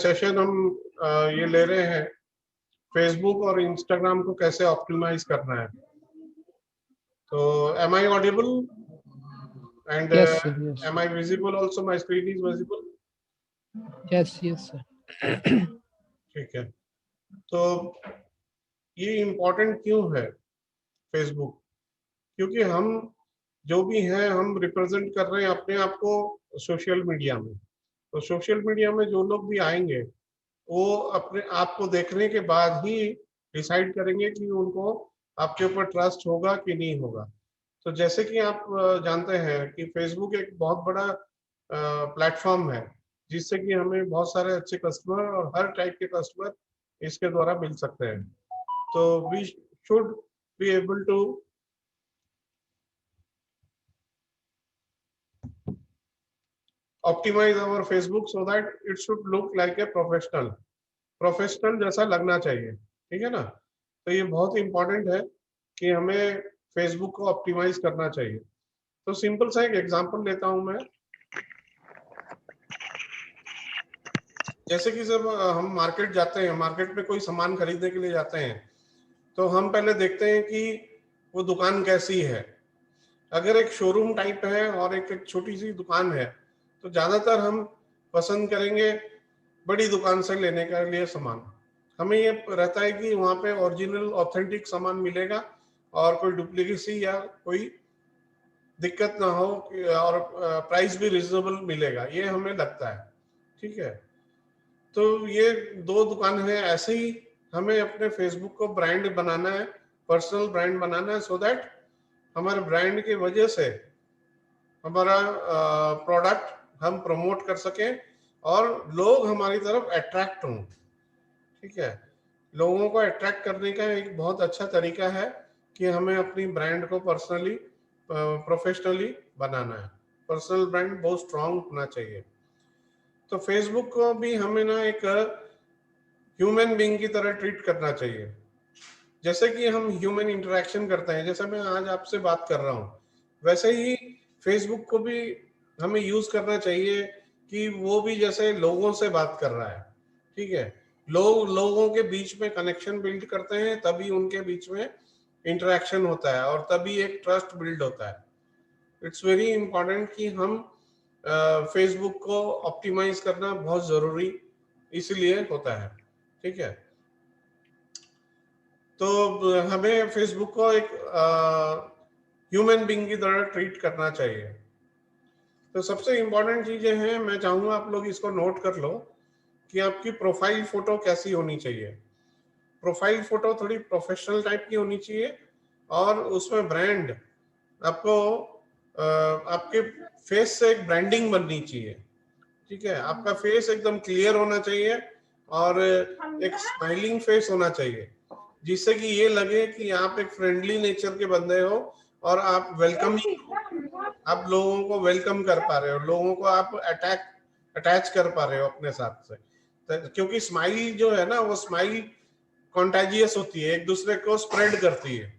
Session हम ये ले रहे हैं फेसबुक और इंस्टाग्राम को कैसे ऑप्टिमाइज करना है। तो am I audible and Yes, sir. Yes. Am I visible also? My screen is visible? Yes. Yes, sir. ठीक है। तो ये इम्पोर्टेंट क्यों है फेसबुक? क्योंकि हम जो भी हैं हम रिप्रेजेंट कर रहे हैं अपने आप को सोशल मीडिया में। तो सोशल मीडिया में जो लोग भी आएंगे वो अपने आप को देखने के बाद ही डिसाइड करेंगे कि उनको आपके ऊपर ट्रस्ट होगा कि नहीं होगा। तो जैसे कि आप जानते हैं कि फेसबुक एक बहुत बड़ा प्लेटफॉर्म है जिससे कि हमें बहुत सारे अच्छे कस्टमर और हर टाइप के कस्टमर इसके द्वारा मिल सकते हैं। तो we should be able to optimise our Facebook so that it should look like a professional जैसा लगना चाहिए। ठीक है ना? तो ये बहुत इंपॉर्टेंट है कि हमें फेसबुक को ऑप्टिमाइज करना चाहिए। तो सिंपल सा एक एग्जांपल लेता हूं मैं। जैसे कि जब हम मार्केट जाते हैं, मार्केट में कोई सामान खरीदने के लिए जाते हैं, तो हम पहले देखते हैं कि वो दुकान कैसी है। अगर एक शोरूम टाइप है और एक छोटी सी दुकान है तो ज्यादातर हम पसंद करेंगे बड़ी दुकान से लेने के लिए सामान। हमें ये रहता है कि वहां पे ओरिजिनल ऑथेंटिक सामान मिलेगा और कोई डुप्लीकेसी या कोई दिक्कत ना हो और प्राइस भी रिजनेबल मिलेगा, ये हमें लगता है। ठीक है। तो ये दो दुकान है। ऐसे ही हमें अपने फेसबुक को ब्रांड बनाना है, पर्सनल ब्रांड बनाना है, सो दैट हमारे ब्रांड की वजह से हमारा प्रोडक्ट हम प्रमोट कर सकें और लोग हमारी तरफ अट्रैक्ट हों। ठीक है। लोगों को अट्रैक्ट करने का एक बहुत अच्छा तरीका है कि हमें अपनी ब्रांड को पर्सनली प्रोफेशनली बनाना है। पर्सनल ब्रांड बहुत स्ट्रांग होना चाहिए। तो फेसबुक को भी हमें ना एक ह्यूमन बीइंग की तरह ट्रीट करना चाहिए। जैसे कि हम ह्यूमन इंटरेक्शन करते हैं, जैसे मैं आज आपसे बात कर रहा हूँ, वैसे ही फेसबुक को भी हमें यूज करना चाहिए कि वो भी जैसे लोगों से बात कर रहा है। ठीक है। लोगों के बीच में कनेक्शन बिल्ड करते हैं, तभी उनके बीच में इंटरेक्शन होता है और तभी एक ट्रस्ट बिल्ड होता है। इट्स वेरी इंपॉर्टेंट कि हम फेसबुक को ऑप्टिमाइज करना बहुत जरूरी इसलिए होता है। ठीक है। तो हमें फेसबुक को एक ह्यूमन बीइंग की तरह ट्रीट करना चाहिए। तो सबसे इंपॉर्टेंट चीजें हैं, मैं चाहूंगा आप लोग इसको नोट कर लो कि आपकी प्रोफाइल फोटो कैसी होनी चाहिए। प्रोफाइल फोटो थोड़ी प्रोफेशनल टाइप की होनी चाहिए और उसमें ब्रांड आपको आपके फेस से एक ब्रांडिंग बननी चाहिए। ठीक है। आपका फेस एकदम क्लियर होना चाहिए और एक स्माइलिंग फेस होना चाहिए जिससे कि ये लगे कि आप एक फ्रेंडली नेचर के बंदे हो और आप वेलकमिंग हो। आप लोगों को वेलकम कर पा रहे हो, लोगों को आप अटैच कर पा रहे हो अपने साथ से। क्योंकि स्माइल जो है ना, वो स्माइल कॉन्टेजियस होती है, एक दूसरे को स्प्रेड करती है।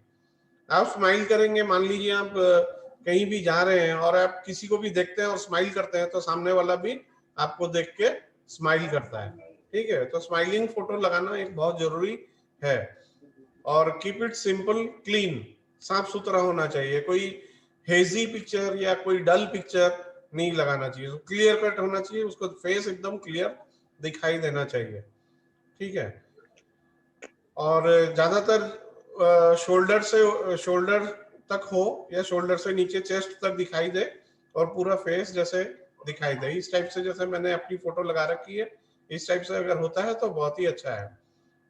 आप स्माइल करेंगे, मान लीजिए आप कहीं भी जा रहे हैं और आप किसी को भी देखते हैं और स्माइल करते हैं तो सामने वाला भी आपको देख के स्माइल करता है। ठीक है। तो स्माइलिंग फोटो लगाना एक बहुत जरूरी है और कीप इट सिंपल, क्लीन, साफ सुथरा होना चाहिए। कोई हेजी पिक्चर या कोई डल पिक्चर नहीं लगाना चाहिए। तो क्लियर कट होना चाहिए, उसको फेस एकदम क्लियर दिखाई देना चाहिए। ठीक है। और ज्यादातर शोल्डर तक हो या शोल्डर से नीचे चेस्ट तक दिखाई दे और पूरा फेस जैसे दिखाई दे, इस टाइप से जैसे मैंने अपनी फोटो लगा रखी है, इस टाइप से अगर होता है तो बहुत ही अच्छा है।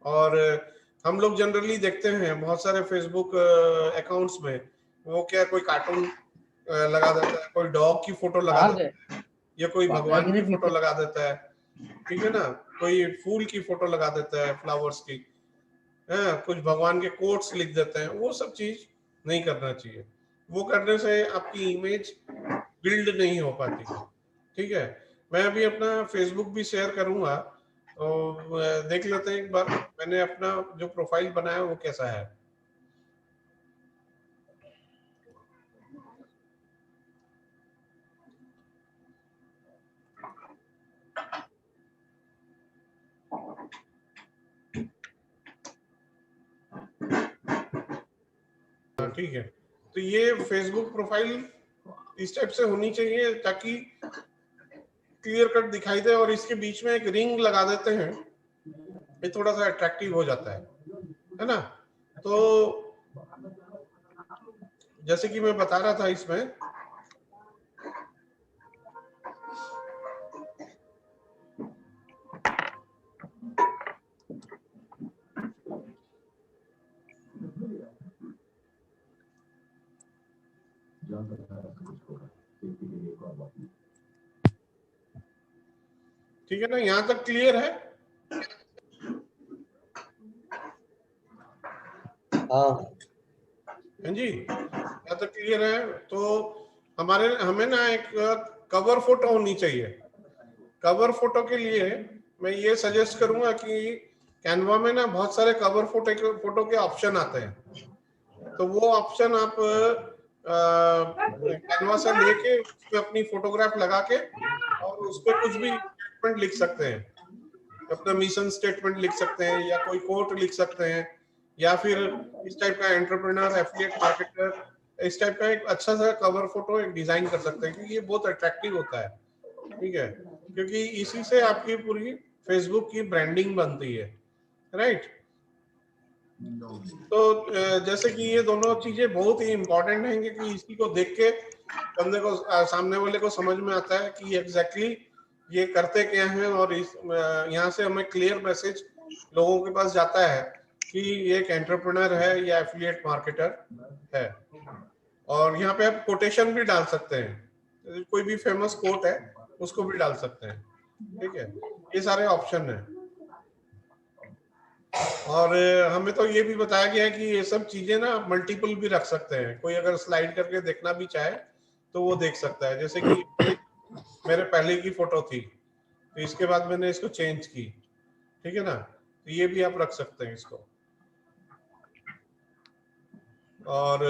और हम लोग जनरली देखते हैं बहुत सारे फेसबुक अकाउंट्स में वो क्या कोई कार्टून लगा देता है, कोई डॉग की फोटो लगा देता है या कोई भगवान की फोटो लगा देता है। ठीक है ना? कोई फूल की फोटो लगा देता है, फ्लावर्स की है, कुछ भगवान के कोट्स लिख देते हैं। वो सब चीज नहीं करना चाहिए। वो करने से आपकी इमेज बिल्ड नहीं हो पाती। ठीक है। मैं अभी अपना फेसबुक भी शेयर करूंगा, तो देख लेते हैं एक बार मैंने अपना जो प्रोफाइल बनाया वो कैसा है। ठीक है, तो ये फेसबुक प्रोफाइल इस टाइप से होनी चाहिए ताकि क्लियर कट दिखाई दे, और इसके बीच में एक रिंग लगा देते हैं, ये थोड़ा सा अट्रैक्टिव हो जाता है ना। तो जैसे कि मैं बता रहा था इसमें, ठीक है ना, यहाँ तक क्लियर है? हाँ जी, यहाँ तक क्लियर है। तो हमें ना एक कवर फोटो होनी चाहिए। कवर फोटो के लिए मैं ये सजेस्ट करूंगा कि कैनवा में ना बहुत सारे कवर फोटो के ऑप्शन आते हैं, तो वो ऑप्शन आप कैनवा से लेके उसमें अपनी फोटोग्राफ लगा के और उस पर कुछ भी स्टेटमेंट लिख सकते हैं, अपना मिशन स्टेटमेंट लिख सकते हैं, या कोई कोट लिख सकते हैं, या फिर इस टाइप का एंटरप्रेन्योर, एफिलिएट मार्केटर, इस टाइप का एक अच्छा सा कवर फोटो एक डिजाइन कर सकते हैं, क्योंकि ये बहुत अट्रैक्टिव होता है, ठीक है, क्योंकि इसी से आपकी पूरी फेसबुक की ब्रांडिंग बनती है, राइट। तो जैसे कि ये दोनों चीजें बहुत ही इंपॉर्टेंट हैं, क्योंकि इसी को देख के बंदे को, सामने वाले को समझ में आता है कि एग्जैक्टली ये करते क्या हैं, और इस यहाँ से हमें क्लियर मैसेज लोगों के पास जाता है कि ये एक एंटरप्रेन्योर है या एफिलिएट मार्केटर है। और यहाँ पे आप कोटेशन भी डाल सकते हैं, कोई भी फेमस कोट है उसको भी डाल सकते हैं, ठीक है, ये सारे ऑप्शन है। और हमें तो ये भी बताया गया है कि ये सब चीजें ना मल्टीपल भी रख सकते हैं, कोई अगर स्लाइड करके देखना भी चाहे तो वो देख सकता है। जैसे कि मेरे पहले की फोटो थी, तो इसके बाद मैंने इसको चेंज की, ठीक है ना, तो ये भी आप रख सकते हैं इसको। और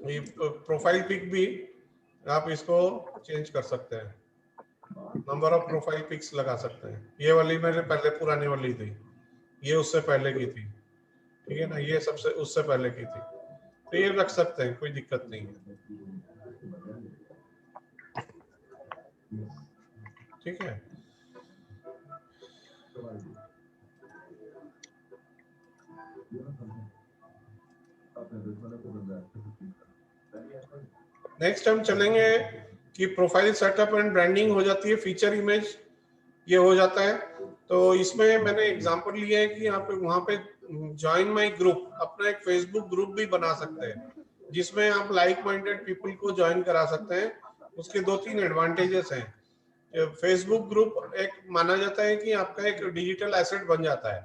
ये प्रोफाइल पिक भी आप इसको चेंज कर सकते हैं, नंबर ऑफ प्रोफाइल पिक्स लगा सकते हैं। ये वाली मेरे पहले पुरानी वाली थी, ये उससे पहले की थी, ठीक है ना, ये सबसे उससे पहले की थी, तो ये रख सकते हैं, कोई दिक्कत नहीं है, ठीक है। नेक्स्ट हम चलेंगे कि प्रोफाइल सेटअप एंड ब्रांडिंग हो जाती है, फीचर इमेज ये हो जाता है। तो इसमें मैंने एग्जांपल लिया है कि आप वहां पे ज्वाइन माय ग्रुप, अपना एक फेसबुक ग्रुप भी बना सकते हैं, जिसमें आप लाइक माइंडेड पीपल को ज्वाइन करा सकते हैं। उसके 2-3 एडवांटेजेस हैं। फेसबुक ग्रुप एक माना जाता है कि आपका एक डिजिटल एसेट बन जाता है,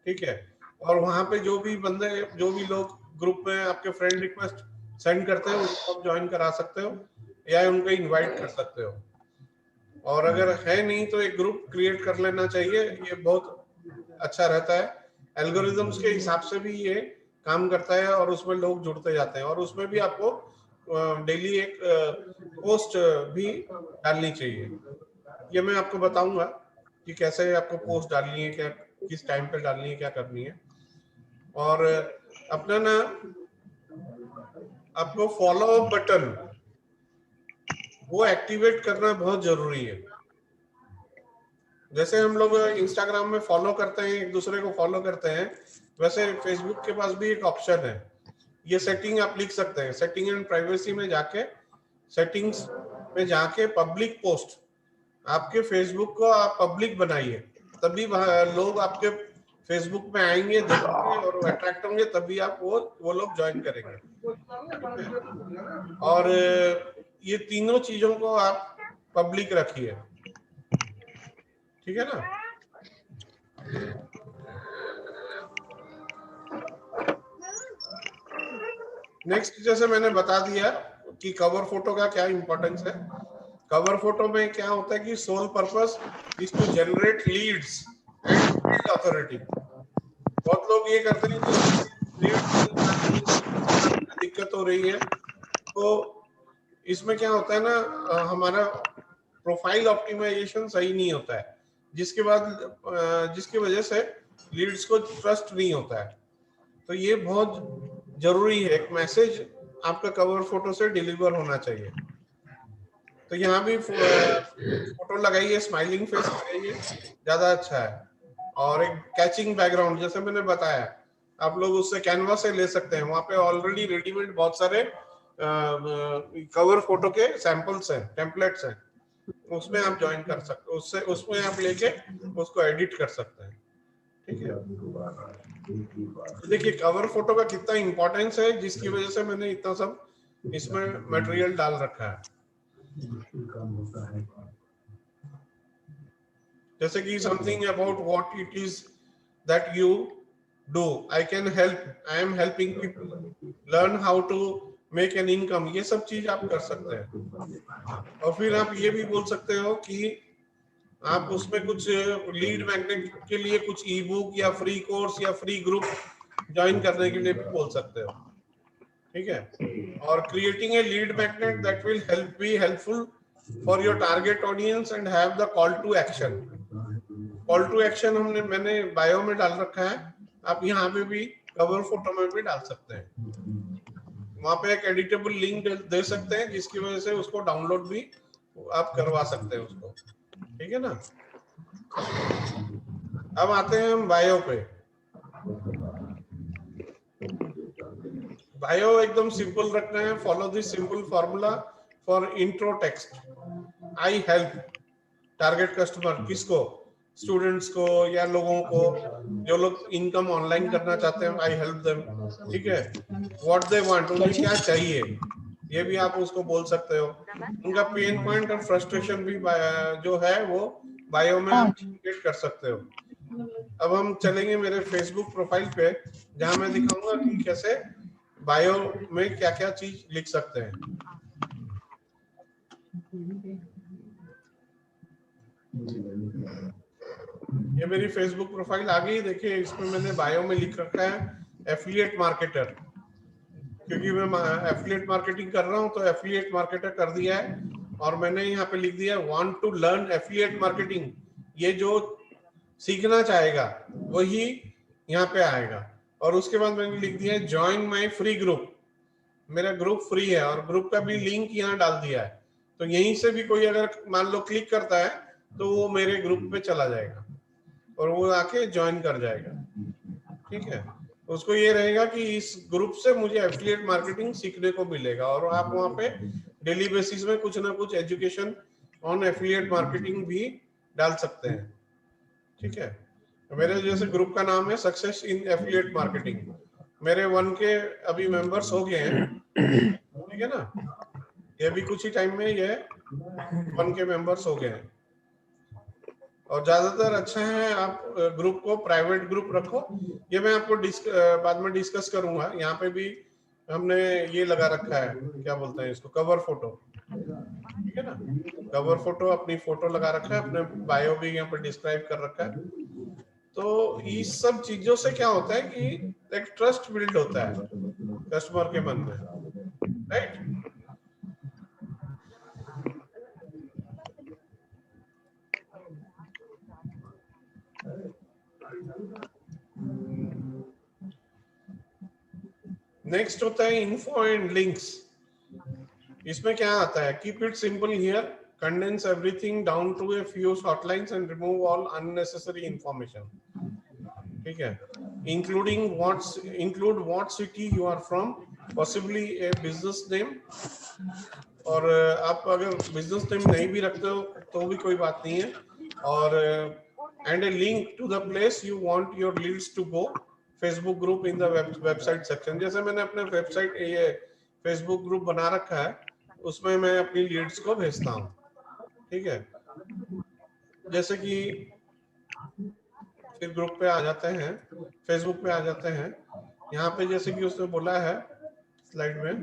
ठीक है, और वहां पे जो भी बंदे, जो भी लोग ग्रुप में आपके फ्रेंड रिक्वेस्ट सेंड करते हैं उनको आप ज्वाइन करा सकते हो या उनको इनवाइट कर सकते हो। और अगर है नहीं तो एक ग्रुप क्रिएट कर लेना चाहिए, ये बहुत अच्छा रहता है। एल्गोरिदम्स के हिसाब से भी ये काम करता है और उसमें लोग जुड़ते जाते हैं, और उसमें भी आपको डेली एक पोस्ट भी डालनी चाहिए। ये मैं आपको बताऊंगा कि कैसे आपको पोस्ट डालनी है, क्या किस टाइम पे डालनी है, क्या करनी है। और अपना ना आपको फॉलो अप बटन वो एक्टिवेट करना बहुत जरूरी है। जैसे हम लोग इंस्टाग्राम में फॉलो करते हैं, एक दूसरे को फॉलो करते हैं, वैसे फेसबुक के पास भी एक ऑप्शन है, ये सेटिंग आप लिख सकते हैं, सेटिंग एंड प्राइवेसी में जाके, सेटिंग्स में जाके पब्लिक पोस्ट, आपके फेसबुक को आप पब्लिक बनाइए, तभी लोग आपके फेसबुक में आएंगे, देखेंगे और अट्रैक्ट होंगे, तभी आप वो लोग ज्वाइन करेंगे। और ये तीनों चीजों को आप पब्लिक रखिए, ठीक है ना। नेक्स्ट, जैसे मैंने बता दिया कि कवर फोटो का क्या इंपॉर्टेंस है। कवर फोटो में क्या होता है कि sole purpose is to generate leads and build authority. बहुत लोग ये करते हैं कि दिक्कत हो रही है, तो इसमें क्या होता है ना, हमारा प्रोफाइल ऑप्टिमाइजेशन सही नहीं होता है, जिसके बाद जिसकी वजह से लीड्स को ट्रस्ट नहीं होता है। तो ये बहुत जरूरी है, एक मैसेज आपका कवर फोटो से डिलीवर होना चाहिए। तो यहाँ भी फोटो लगाइए, स्माइलिंग फेस लगाइए, ज्यादा अच्छा है। और एक कैचिंग बैकग्राउंड, जैसे मैंने बताया, आप लोग उससे कैनवा से ले सकते हैं, वहां पे ऑलरेडी रेडीमेड बहुत सारे कवर फोटो के सैंपल्स हैं, टेम्पलेट्स हैं, उसमें आप ज्वाइन कर सकते, उससे उसमें आप लेके उसको एडिट कर सकते हैं। ठीक है, तो देखिए कवर फोटो का कितना इंपॉर्टेंस है, जिसकी वजह से मैंने इतना सब इसमें मटेरियल डाल रखा है। जैसे कि something about what it is that you do, I can help, I am helping people, learn how to make an income, ये सब चीज आप कर सकते हैं। और फिर आप ये भी बोल सकते हो कि आप उसमें कुछ लीड मैग्नेट के लिए कुछ ई बुक या फ्री कोर्स या फ्री ग्रुप ज्वाइन करने के लिए भी बोल सकते हो। ठीक है, और creating a lead magnet that will help be helpful for your target audience and have the call to action. Call to action मैंने बायो में डाल रखा है, आप यहाँ पे भी कवर फोटो में भी डाल सकते हैं। वहां पे एक एडिटेबल लिंक दे सकते हैं, जिसकी वजह से उसको डाउनलोड भी आप करवा सकते हैं उसको। ठीक है ना। अब आते हैं हम बायो पे। बायो एकदम सिंपल रखना है, follow this simple formula for intro text. I help target customer, किसको, स्टूडेंट्स को या लोगों को जो लोग इनकम ऑनलाइन करना चाहते हैं, आई हेल्प देम। ठीक है, व्हाट दे वांट, उन्हें क्या चाहिए, ये भी आप उसको बोल सकते हो। उनका पेन पॉइंट और फ्रस्ट्रेशन भी जो है वो बायो में आप इंडिकेट कर सकते हो। अब हम चलेंगे मेरे फेसबुक प्रोफाइल पे, जहां मैं दिखाऊंगा कि कैसे बायो में क्या क्या चीज लिख सकते हैं। ये मेरी फेसबुक प्रोफाइल आ गई, देखिए इसमें मैंने बायो में लिख रखा है एफिलिएट मार्केटर, क्योंकि मैं एफिलिएट मार्केटिंग कर रहा हूं तो एफिलिएट मार्केटर कर दिया है। और मैंने यहाँ पे लिख दिया want to learn affiliate marketing, ये जो सीखना चाहेगा वही यहाँ पे आएगा। और उसके बाद मैंने लिख दिया ज्वाइन माय फ्री ग्रुप, मेरा ग्रुप फ्री है, और ग्रुप का भी लिंक यहाँ डाल दिया है। तो यहीं से भी कोई अगर मान लो क्लिक करता है तो वो मेरे ग्रुप पे चला जाएगा और वो आके ज्वाइन कर जाएगा। ठीक है, उसको ये रहेगा कि इस ग्रुप से मुझे एफिलिएट मार्केटिंग सीखने को मिलेगा, और आप वहाँ पे डेली बेसिस में कुछ ना कुछ एजुकेशन ऑन एफिलिएट मार्केटिंग भी डाल सकते हैं। ठीक है, मेरे जैसे ग्रुप का नाम है सक्सेस इन एफिलिएट मार्केटिंग, मेरे 1 के अभी मेंबर्स हो गए हैं। ठीक है ना, ये भी कुछ ही टाइम में ये 1 के मेंबर्स हो गए हैं। और ज्यादातर अच्छा है आप ग्रुप को प्राइवेट ग्रुप रखो, ये मैं आपको बाद में डिस्कस करूंगा। यहाँ पे भी हमने ये लगा रखा है, क्या बोलते हैं इसको, कवर फोटो। ठीक है ना, कवर फोटो, अपनी फोटो लगा रखा है, अपने बायो भी यहाँ पे डिस्क्राइब कर रखा है। तो इस सब चीजों से क्या होता है कि एक ट्रस्ट बिल्ड होता है कस्टमर के मन में, राइट। नेक्स्ट होता है इन्फो एंड लिंक्स। इसमें क्या आता है, keep it simple here, condense everything down to a few short lines and remove all unnecessary information. ठीक है, include what city you are from, possibly a business name, और आप अगर बिजनेस नेम नहीं भी रखते हो तो भी कोई बात नहीं है, और and a link to the place you want your leads to go, Facebook group in the website section. जैसे मैंने अपने वेबसाइट ये फेसबुक ग्रुप बना रखा है, उसमें मैं अपनी लीड्स को भेजता हूँ। ठीक है, जैसे कि फिर ग्रुप पे आ जाते हैं, फेसबुक पे आ जाते हैं। यहाँ पे जैसे कि उसने बोला है स्लाइड में,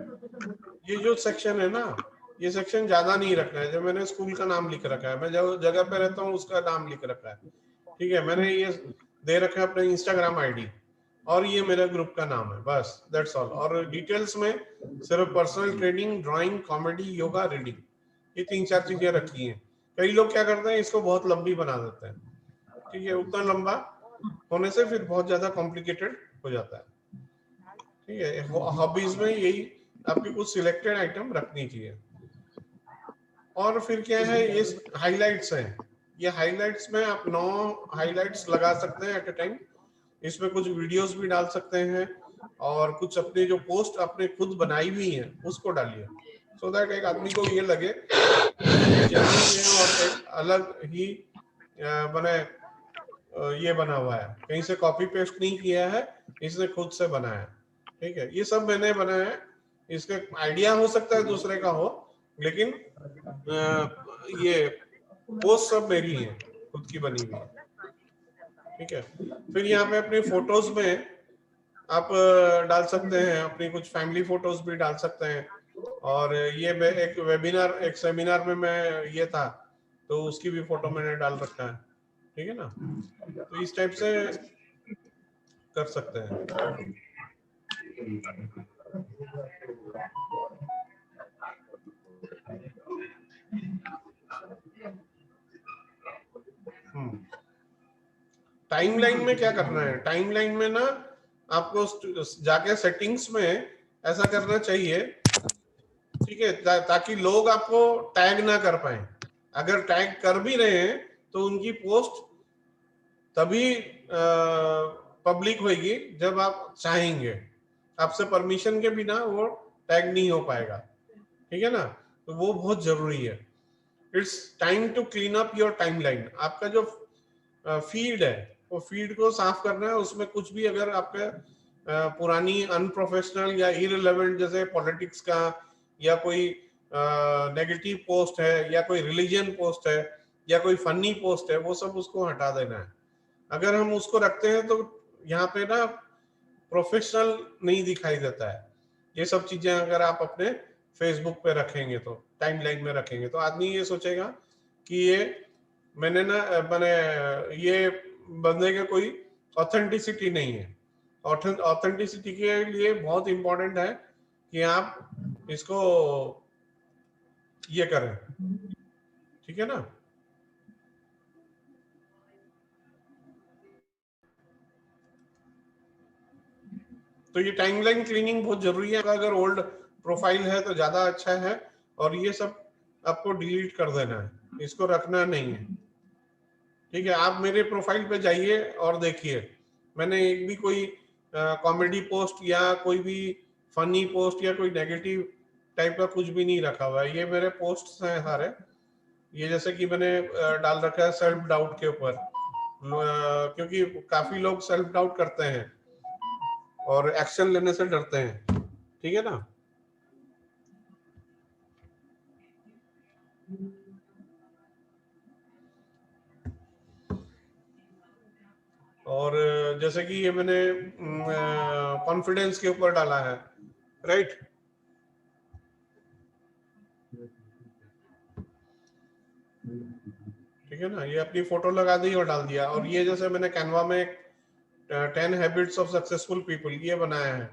ये जो सेक्शन है ना, ये सेक्शन ज्यादा नहीं रखना है। जब मैंने स्कूल का नाम लिख रखा है, मैं जो जगह पे रहता हूँ उसका नाम लिख रखा है। ठीक है, मैंने ये दे रखा है अपने इंस्टाग्राम आईडी, और ये मेरा ग्रुप का नाम है, बस दैट्स ऑल। और डिटेल्स में सिर्फ personal training, drawing, comedy, yoga, reading, ये 3-4 चीजें रखी हैं। कई लोग क्या करते हैं, इसको बहुत लंबी बना देते हैं, ठीक है, उतना लंबा होने से फिर बहुत ज्यादा कॉम्प्लिकेटेड हो जाता है। ठीक है, हॉबीज में यही आपकी कुछ सिलेक्टेड आइटम रखनी चाहिए। और फिर क्या है, ये हाइलाइट्स हैं, ये हाइलाइट्स में आप 9 हाइलाइट्स लगा सकते हैं एट ए टाइम। इसमें कुछ वीडियोस भी डाल सकते हैं और कुछ अपने जो पोस्ट आपने खुद बनाई हुई है उसको डालिए, सो दैट एक आदमी को ये लगे जेन्युइन है और एक अलग ही बने ये बना हुआ है, कहीं से कॉपी पेस्ट नहीं किया है, इसने खुद से बनाया। ठीक है, ये सब मैंने बनाया है, इसका आइडिया हो सकता है दूसरे का हो, लेकिन ये पोस्ट सब मेरी है, खुद की बनी हुई है। ठीक है, फिर यहाँ पे अपनी फोटोज में आप डाल सकते हैं, अपनी कुछ फैमिली फोटोज भी डाल सकते हैं। और ये एक वेबिनार, एक सेमिनार में मैं ये था, तो उसकी भी फोटो मैंने डाल रखा है। ठीक है ना, तो इस टाइप से कर सकते हैं। टाइमलाइन में क्या करना है, टाइमलाइन में ना आपको जाके सेटिंग्स में ऐसा करना चाहिए, ठीक है, ताकि लोग आपको टैग ना कर पाए। अगर टैग कर भी रहे हैं तो उनकी पोस्ट तभी पब्लिक होगी जब आप चाहेंगे, आपसे परमिशन के बिना वो टैग नहीं हो पाएगा। ठीक है ना, तो वो बहुत जरूरी है। It's time to clean up your timeline. आपका जो फीड है वो फीड को साफ करना है, उसमें कुछ भी अगर आपके पुरानी अनप्रोफेशनल या इररिलेवेंट जैसे पॉलिटिक्स का या कोई नेगेटिव पोस्ट है या कोई रिलीजन पोस्ट है या कोई फनी पोस्ट है, वो सब उसको हटा देना है। अगर हम उसको रखते हैं तो यहाँ पे ना प्रोफेशनल नहीं दिखाई देता है। ये सब चीजें अगर आप अपने फेसबुक पे रखेंगे, तो टाइमलाइन में रखेंगे, तो आदमी ये सोचेगा कि ये मैंने ये बंदे का कोई ऑथेंटिसिटी नहीं है। ऑथेंटिसिटी के लिए बहुत इंपॉर्टेंट है कि आप इसको ये करें। ठीक है ना, तो ये टाइमलाइन क्लीनिंग बहुत जरूरी है। अगर ओल्ड प्रोफाइल है तो ज्यादा अच्छा है, और ये सब आपको डिलीट कर देना है, इसको रखना नहीं है। ठीक है, आप मेरे प्रोफाइल पे जाइए और देखिए, मैंने एक भी कोई कॉमेडी पोस्ट या कोई भी फनी पोस्ट या कोई नेगेटिव टाइप का कुछ भी नहीं रखा हुआ है। ये मेरे पोस्ट्स हैं सारे। ये जैसे कि मैंने डाल रखा है सेल्फ डाउट के ऊपर, क्योंकि काफी लोग सेल्फ डाउट करते हैं और एक्शन लेने से डरते हैं। ठीक है ना, और जैसे कि ये मैंने कॉन्फिडेंस के ऊपर डाला है, राइट। ठीक है ना, ये अपनी फोटो लगा दी और डाल दिया। और ये जैसे मैंने कैनवा में 10 हैबिट्स ऑफ सक्सेसफुल पीपल ये बनाया है।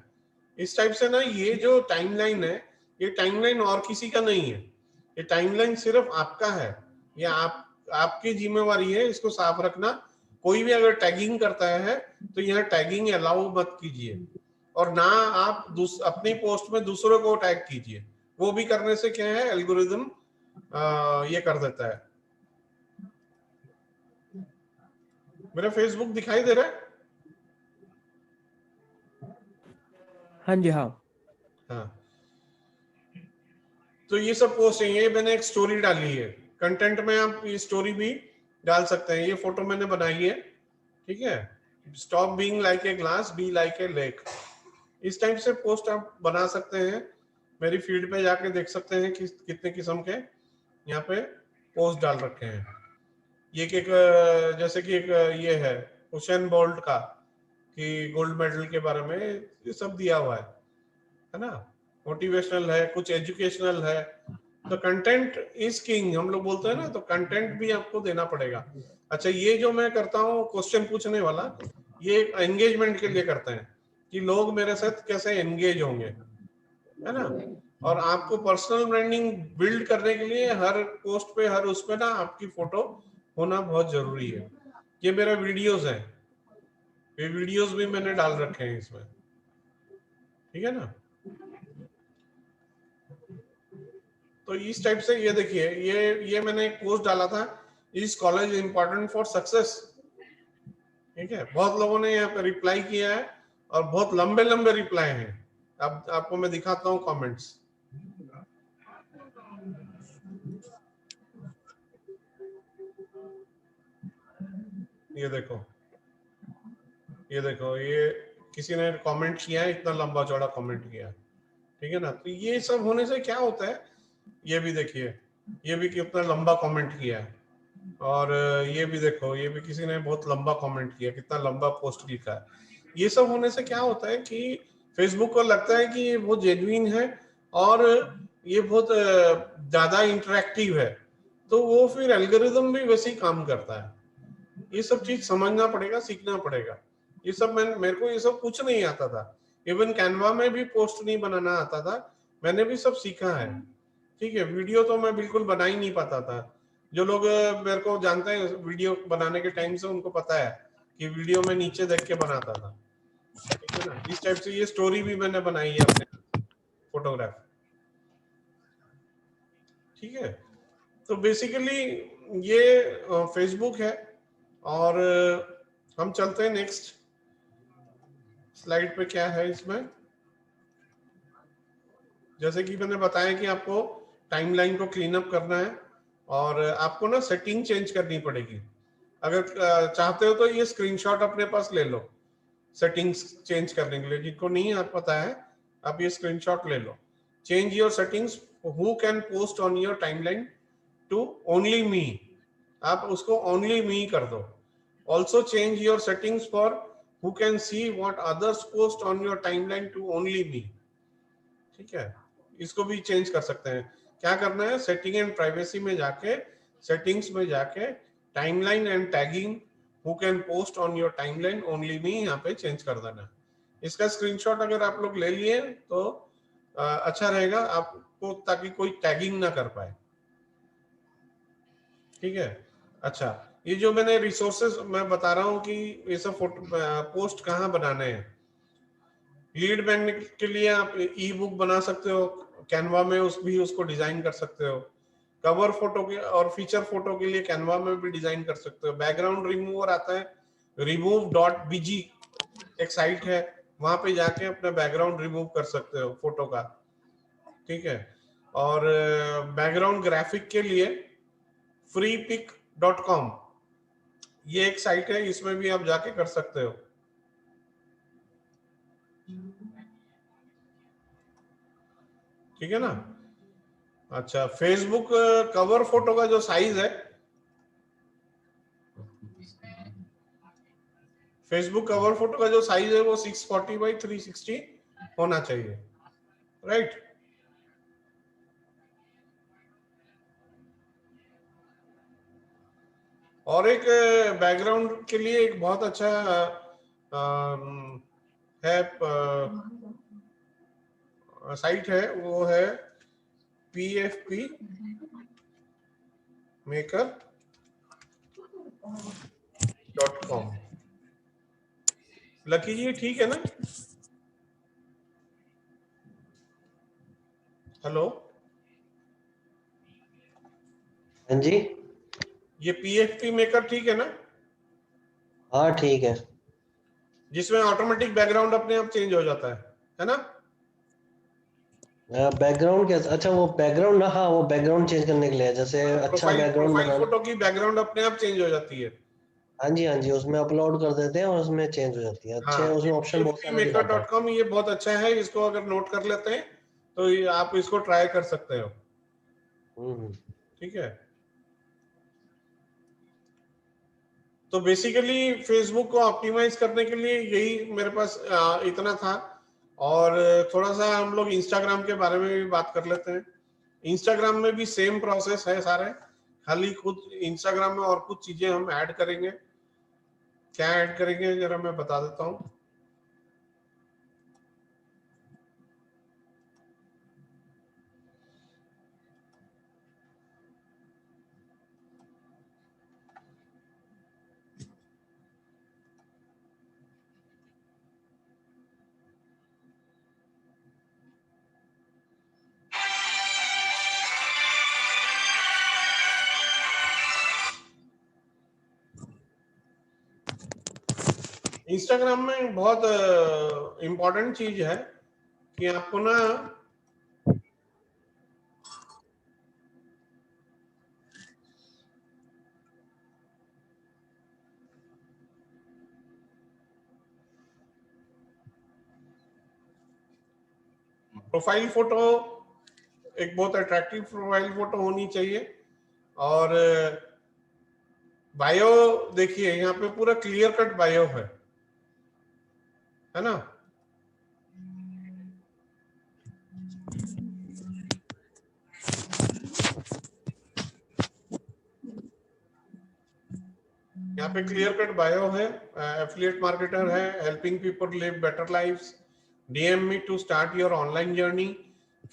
इस टाइप से ना ये जो टाइमलाइन है, ये टाइमलाइन और किसी का नहीं है, ये टाइमलाइन सिर्फ आपका है। ये आपकी जिम्मेवारी है इसको साफ रखना। कोई भी अगर टैगिंग करता है तो यहाँ टैगिंग अलाउ मत कीजिए, और ना आप अपनी पोस्ट में दूसरों को टैग कीजिए। वो भी करने से क्या है, एल्गोरिदम ये कर देता है। मेरा फेसबुक दिखाई दे रहा है? हाँ जी, हाँ हाँ, तो ये सब पोस्ट है। ये मैंने एक स्टोरी डाली है, कंटेंट में आप ये स्टोरी भी डाल सकते हैं। ये फोटो मैंने बनाई है, ठीक है, stop being like a glass, be like a lake. इस टाइप से पोस्ट आप बना सकते हैं। मेरी फीड पे जाके देख सकते हैं कि कितने किस्म के यहाँ पे पोस्ट डाल रखे हैं। ये एक जैसे कि एक ये है हुसैन बोल्ट का, कि गोल्ड मेडल के बारे में ये सब दिया हुआ है ना। मोटिवेशनल है, कुछ एजुकेशनल है। तो कंटेंट इज किंग हम लोग बोलते हैं ना, तो कंटेंट भी आपको देना पड़ेगा। अच्छा, ये जो मैं करता हूँ क्वेश्चन पूछने वाला, ये एंगेजमेंट के लिए करते हैं कि लोग मेरे साथ कैसे एंगेज होंगे, है ना। और आपको पर्सनल ब्रांडिंग बिल्ड करने के लिए हर पोस्ट पे, हर उसमें ना आपकी फोटो होना बहुत जरूरी है, ये मेरा वीडियोस है, ये वीडियोस भी मैंने डाल रखे हैं इसमें, ठीक है ना। तो इस टाइप से ये देखिए, ये मैंने एक पोस्ट डाला था, इस कॉलेज इम्पोर्टेंट फॉर सक्सेस, ठीक है। बहुत लोगों ने यहाँ पे रिप्लाई किया है और बहुत लंबे लंबे रिप्लाई हैं। अब आपको मैं दिखाता हूँ कमेंट्स। ये देखो, ये देखो, ये किसी ने कमेंट किया है, इतना लंबा चौड़ा कमेंट किया, ठीक है ना। तो ये सब होने से क्या होता है, ये भी देखिए, ये भी कितना लंबा कमेंट किया है, और ये भी देखो, ये भी किसी ने बहुत लंबा कमेंट किया, कितना लंबा पोस्ट लिखा है। ये सब होने से क्या होता है कि फेसबुक को लगता है कि ये बहुत जेन्युइन है और ये बहुत ज्यादा इंटरेक्टिव है, तो वो फिर एल्गोरिदम भी वैसे ही काम करता है। ये सब चीज समझना पड़ेगा, सीखना पड़ेगा। ये सब मेरे को ये सब कुछ नहीं आता था, इवन कैनवा में भी पोस्ट नहीं बनाना आता था, मैंने भी सब सीखा है, ठीक है। वीडियो तो मैं बिल्कुल बना ही नहीं पाता था। जो लोग मेरे को जानते हैं वीडियो बनाने के टाइम से, उनको पता है कि वीडियो में नीचे देख के बनाता था, ठीक है ना। इस टाइप से ये स्टोरी भी मैंने बनाई है अपने फोटोग्राफ, ठीक है। तो बेसिकली ये फेसबुक है। और हम चलते हैं नेक्स्ट स्लाइड पे। क्या है इसमें, जैसे कि मैंने बताया कि आपको टाइमलाइन को क्लीन अप करना है और आपको ना सेटिंग चेंज करनी पड़ेगी। अगर चाहते हो तो ये स्क्रीनशॉट अपने पास ले लो सेटिंग्स चेंज करने के लिए। जिनको नहीं आप पता है, आप ये स्क्रीनशॉट ले लो। Change your settings, who can post on your timeline to only me, आप उसको ओनली मी कर दो। Also change your settings for who can see what others post on your timeline to only me, ठीक है। इसको भी change कर सकते हैं। क्या करना है, सेटिंग एंड प्राइवेसी में जाके, सेटिंग्स में जाके timeline and tagging who can post on your timeline only me, यहाँ पे चेंज कर देना। इसका स्क्रीनशॉट अगर आप लोग ले लिए तो अच्छा रहेगा आपको, ताकि कोई टैगिंग ना कर पाए, ठीक है। अच्छा, ये जो मैंने रिसोर्सेज मैं बता रहा हूँ कि ये सब फोटो पोस्ट कहाँ बनाने हैं। लीड मैग्नेट के लिए आप ई बुक बना सकते हो कैनवा में, उसको डिजाइन कर सकते हो। कवर फोटो के और फीचर फोटो के लिए कैनवा में भी डिजाइन कर सकते हो। बैकग्राउंड रिमूवर आता है, remove.bg एक साइट है, वहां पे जाके अपना बैकग्राउंड रिमूव कर सकते हो फोटो का, ठीक है। और बैकग्राउंड ग्राफिक के लिए freepic.com ये एक साइट है, इसमें भी आप जाके कर सकते हो, ठीक है ना। अच्छा, फेसबुक कवर फोटो का जो साइज है, फेसबुक कवर फोटो का जो साइज है वो 640 बाई 360 होना चाहिए, राइट। और एक बैकग्राउंड के लिए एक बहुत अच्छा है साइट है, वो है pfp maker.com। लकी जी ठीक है ना, हेलो। हाँ जी, ये पीएफपी मेकर ठीक है ना, हाँ ठीक है। जिसमें ऑटोमेटिक बैकग्राउंड अपने आप चेंज हो जाता है ना। बैकग्राउंड क्या? अच्छा वो बैकग्राउंड ना, हाँ वो बैकग्राउंड चेंज करने के लिए है, जैसे अच्छा प्रोफाइल बैकग्राउंड प्रोफाइल बनाना। फोटो की बैकग्राउंड अपने आप चेंज हो जाती है। हाँ जी हाँ जी, उसमें अपलोड कर देते हैं और उसमें चेंज हो जाती है। हाँ, अच्छे ये उसमें ऑप्शन बहुत pfp सारे maker दिखाता है। डॉट कॉम ये बहुत अच्छा है, इसको अगर नोट कर लेते हैं तो ये आप इसको ट्राई कर सकते हो, हम्म। ठीक है। तो बेसिकली फेसबुक को ऑप्टिमाइज करने के लिए यही मेरे पास इतना था। और थोड़ा सा हम लोग इंस्टाग्राम के बारे में भी बात कर लेते हैं। इंस्टाग्राम में भी सेम प्रोसेस है सारे, खाली खुद इंस्टाग्राम में और कुछ चीजें हम ऐड करेंगे। क्या ऐड करेंगे जरा मैं बता देता हूँ। इंस्टाग्राम में बहुत इम्पोर्टेंट चीज है कि आपको ना प्रोफाइल फोटो, एक बहुत अट्रैक्टिव प्रोफाइल फोटो होनी चाहिए। और बायो देखिए यहाँ पे पूरा क्लियर कट बायो है ना। यहाँ पे क्लियर कट बायो है, एफिलिएट मार्केटर है, helping people live better lives, DM me to start your online journey,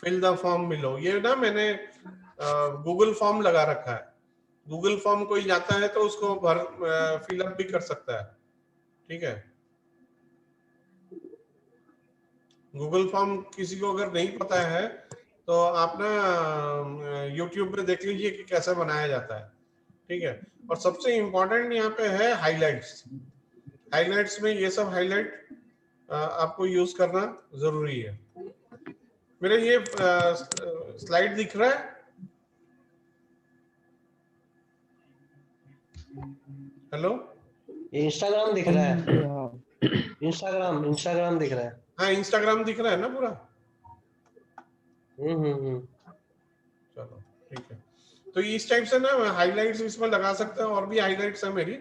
fill the form below. ये ना मैंने गूगल फॉर्म लगा रखा है। गूगल फॉर्म कोई जाता है तो उसको फिल अप भी कर सकता है, ठीक है। गूगल फॉर्म किसी को अगर नहीं पता है तो आप ना यूट्यूब पे देख लीजिए कि कैसे बनाया जाता है, ठीक है। और सबसे इम्पोर्टेंट यहाँ पे है हाइलाइट्स। हाइलाइट्स में ये सब हाइलाइट आपको यूज करना जरूरी है। मेरे ये स्लाइड दिख रहा है? हेलो, इंस्टाग्राम दिख रहा है, इंस्टाग्राम दिख रहा है। हाँ इंस्टाग्राम दिख रहा है ना पूरा। चलो ठीक है। तो इस टाइप से ना हाइलाइट्स इसमें लगा सकते हैं, और भी हाइलाइट्स है मेरी,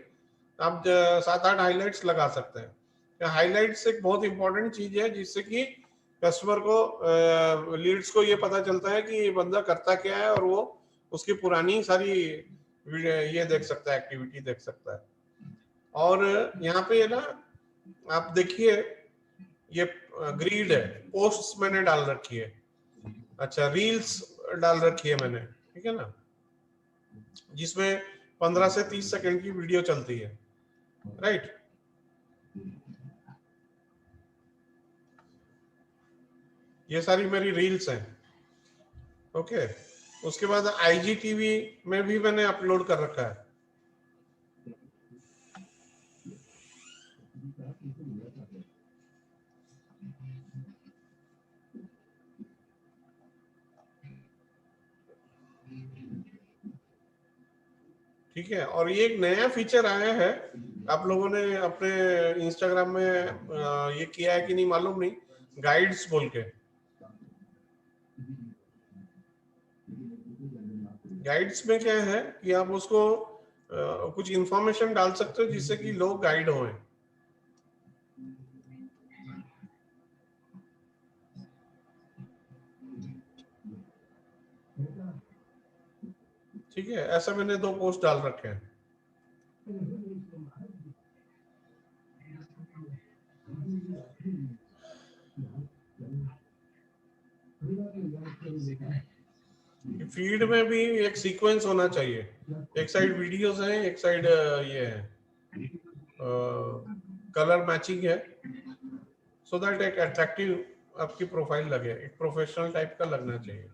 आप 7-8 हाइलाइट्स लगा सकते हैं। हाइलाइट्स एक बहुत इंपॉर्टेंट चीज है जिससे कि कस्टमर को, लीड्स को ये पता चलता है कि ये बंदा करता क्या है, और वो उसकी पुरानी सारी ये देख सकता है, एक्टिविटी देख सकता है। और यहाँ पे ना आप देखिए ये ग्रीड है, पोस्ट्स मैंने डाल रखी है, अच्छा रील्स डाल रखी है मैंने, ठीक है ना, जिसमें 15 से 30 सेकंड की वीडियो चलती है, राइट। ये सारी मेरी रील्स हैं, ओके। उसके बाद आईजीटीवी में भी मैंने अपलोड कर रखा है। ठीक है। और ये एक नया फीचर आया है, आप लोगों ने अपने इंस्टाग्राम में ये किया है कि नहीं मालूम नहीं, गाइड्स बोल के। गाइड्स में क्या है कि आप उसको कुछ इंफॉर्मेशन डाल सकते हो जिससे कि लोग गाइड हों। ठीक है, ऐसा मैंने 2 पोस्ट डाल रखे हैं। फीड में भी एक सीक्वेंस होना चाहिए, एक साइड वीडियोस है, एक साइड ये है कलर मैचिंग है, सो दैट एक अट्रैक्टिव आपकी प्रोफाइल लगे, एक प्रोफेशनल टाइप का लगना चाहिए,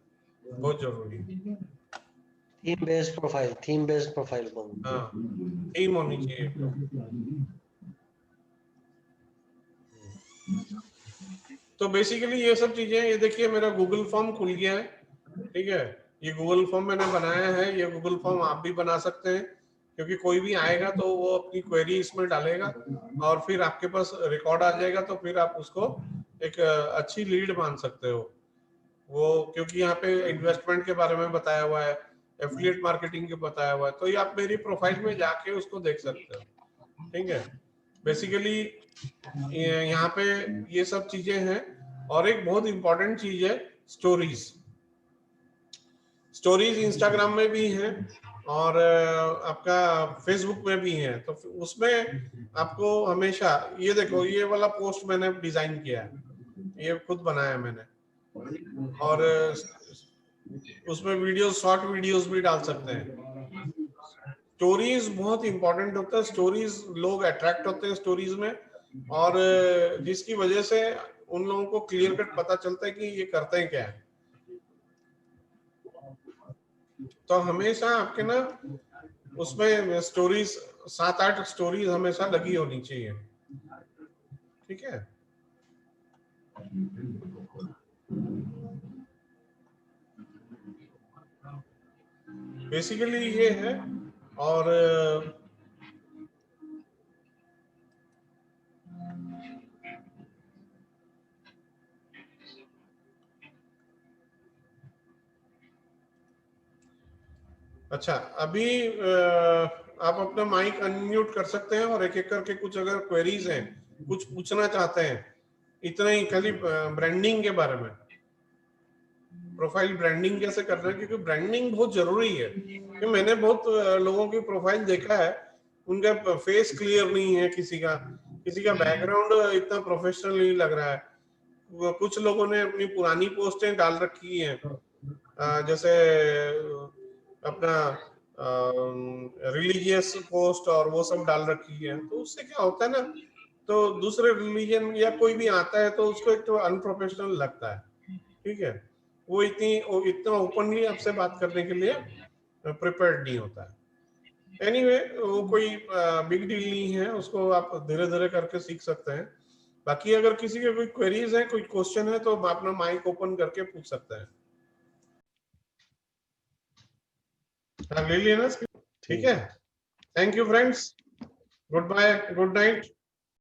बहुत जरूरी है। थीम बेस्ड प्रोफाइल हाँ, थीम होनी चाहिए तो। तो बेसिकली ये सब चीजें, ये देखिए मेरा गूगल फॉर्म खुल गया है, ठीक है। ये गूगल फॉर्म मैंने बनाया है, ये गूगल फॉर्म आप भी बना सकते हैं, क्योंकि कोई भी आएगा तो वो अपनी क्वेरी इसमें डालेगा और फिर आपके पास रिकॉर्ड आ जाएगा, तो फिर आप उसको एक अच्छी लीड मान सकते हो वो, क्योंकि यहाँ पे इन्वेस्टमेंट के बारे में बताया हुआ है, एफिलिएट मार्केटिंग के बताया हुआ है, तो ये आप मेरी प्रोफाइल में जाके उसको देख सकते हो, ठीक है। बेसिकली यहाँ पे ये सब चीजें हैं। और एक बहुत इंपॉर्टेंट चीज है स्टोरीज। स्टोरीज इंस्टाग्राम में भी हैं और आपका फेसबुक में भी है, तो उसमें आपको हमेशा ये देखो, ये वाला पोस्ट मैंने डिजाइन किया है, ये खुद बनाया मैंने, और उसमें वीडियोस, शॉर्ट वीडियोस भी डाल सकते हैं। स्टोरीज बहुत इंपॉर्टेंट होता है, स्टोरीज लोग अट्रैक्ट होते हैं स्टोरीज में, और जिसकी वजह से उन लोगों को क्लियर कट पता चलता है कि ये करते हैं क्या है। तो हमेशा आपके ना उसमें स्टोरीज, 7-8 स्टोरीज हमेशा लगी होनी चाहिए, ठीक है। बेसिकली ये है। और अच्छा, अभी आप अपना माइक अनम्यूट कर सकते हैं और एक एक करके कुछ अगर क्वेरीज हैं, कुछ पूछना चाहते हैं, इतना ही खाली ब्रांडिंग के बारे में, प्रोफाइल ब्रांडिंग कैसे करना है, क्योंकि ब्रांडिंग बहुत जरूरी है। कि मैंने बहुत लोगों की प्रोफाइल देखा है, उनका फेस क्लियर नहीं है, किसी का बैकग्राउंड इतना प्रोफेशनल नहीं लग रहा है। कुछ लोगों ने अपनी पुरानी पोस्टें डाल रखी हैं, जैसे अपना रिलीजियस पोस्ट और वो सब डाल रखी है। तो उससे क्या होता है ना, तो दूसरे रिलीजन या कोई भी आता है तो उसको एक तो अनप्रोफेशनल लगता है। ठीक है, वो इतना ओपनली आपसे बात करने के लिए प्रिपेयर्ड नहीं होता है। एनीवे, वो कोई बिग डील नहीं है, उसको आप धीरे धीरे करके सीख सकते हैं। बाकी अगर किसी के कोई क्वेरीज है, कोई क्वेश्चन है, तो आप अपना माइक ओपन करके पूछ सकते हैं। हाँ, ले लिया ना? ठीक है। Thank you friends, good bye, good night.